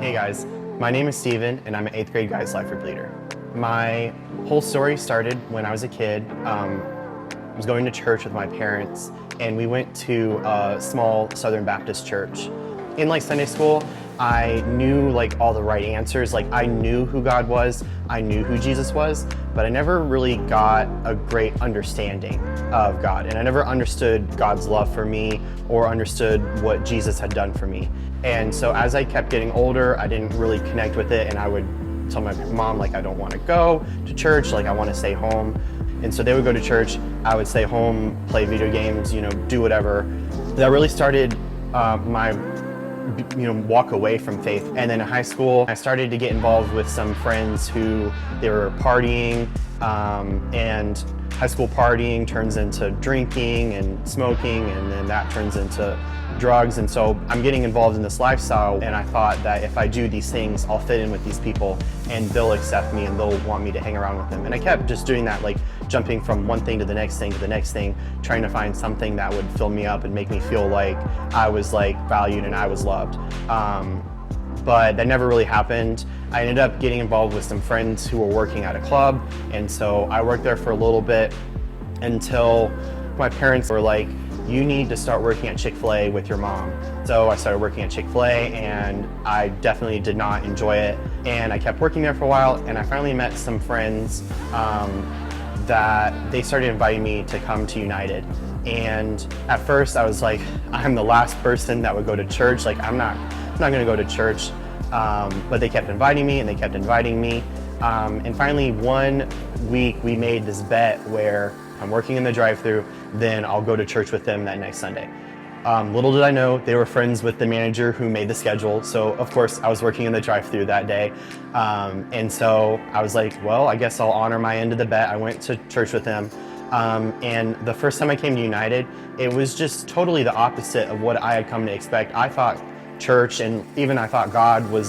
Hey guys, my name is Steven and I'm an 8th grade Guys Life Group leader. My whole story started when I was a kid. I was going to church with my parents and we went to a small Southern Baptist church. In Sunday school, I knew all the right answers. I knew who God was, I knew who Jesus was, but I never really got a great understanding of God. And I never understood God's love for me or understood what Jesus had done for me. And so as I kept getting older, I didn't really connect with it, and I would tell my mom I don't want to go to church, I want to stay home. And so they would go to church, I would stay home, play video games, do whatever. That really started my walk away from faith. And then in high school, I started to get involved with some friends who they were partying, and high school partying turns into drinking and smoking, and then that turns into drugs. And so I'm getting involved in this lifestyle, and I thought that if I do these things, I'll fit in with these people and they'll accept me and they'll want me to hang around with them. And I kept just doing that, jumping from one thing to the next thing to the next thing, trying to find something that would fill me up and make me feel like I was valued and I was loved. But that never really happened. I ended up getting involved with some friends who were working at a club, and so I worked there for a little bit until my parents were like, you need to start working at Chick-fil-A with your mom. So I started working at Chick-fil-A, and I definitely did not enjoy it. And I kept working there for a while, and I finally met some friends that they started inviting me to come to United. And at first I was like, I'm the last person that would go to church. I'm not gonna go to church. But they kept inviting me and they kept inviting me. And finally one week we made this bet where I'm working in the drive-thru, then I'll go to church with them that next Sunday. Little did I know, they were friends with the manager who made the schedule. So of course I was working in the drive-thru that day. And so I was like, well, I guess I'll honor my end of the bet. I went to church with them. And the first time I came to United, it was just totally the opposite of what I had come to expect. I thought church, and even I thought God was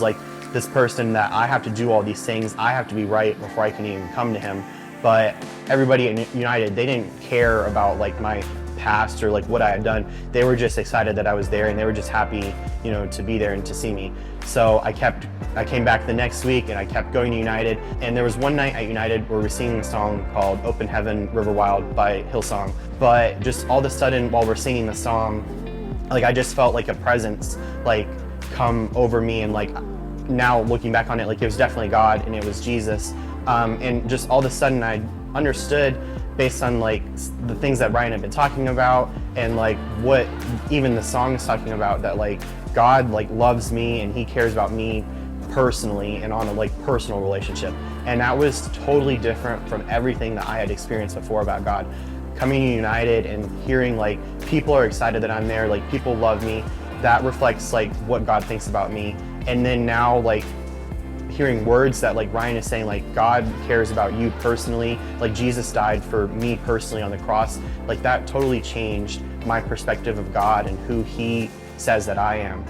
this person that I have to do all these things. I have to be right before I can even come to him. But everybody at United, they didn't care about my past or what I had done. They were just excited that I was there, and they were just happy, to be there and to see me. So I came back the next week and I kept going to United. And there was one night at United where we were singing a song called Open Heaven, River Wild by Hillsong. But just all of a sudden while we're singing the song, I just felt a presence come over me, and now looking back on it, it was definitely God and it was Jesus. And just all of a sudden I understood, based on the things that Ryan had been talking about and what even the song is talking about, that God loves me and he cares about me personally and on a personal relationship. And that was totally different from everything that I had experienced before about God. Coming to United and hearing people are excited that I'm there, people love me, that reflects what God thinks about me. And then now hearing words that Ryan is saying, God cares about you personally, Jesus died for me personally on the cross, that totally changed my perspective of God and who he says that I am.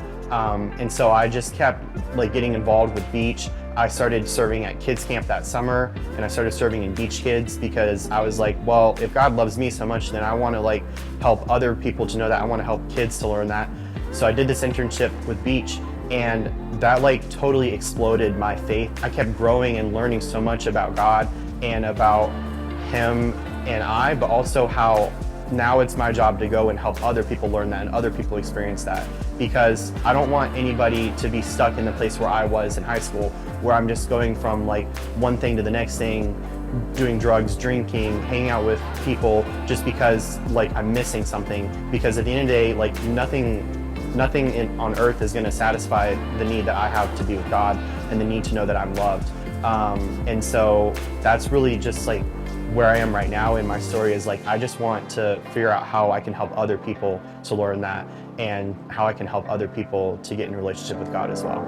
And so I just kept getting involved with beach. I started serving at kids camp that summer, and I started serving in Beach Kids because I was well, if God loves me so much, then I want to help other people to know that. I want to help kids to learn that. So I did this internship with Beach, and that totally exploded my faith. I kept growing and learning so much about God and about him and I, but also how now it's my job to go and help other people learn that and other people experience that, because I don't want anybody to be stuck in the place where I was in high school, where I'm just going from one thing to the next thing, doing drugs, drinking, hanging out with people just because I'm missing something. Because at the end of the day, nothing on earth is going to satisfy the need that I have to be with God and the need to know that I'm loved. And so that's really just where I am right now in my story, is I just want to figure out how I can help other people to learn that, and how I can help other people to get in a relationship with God as well.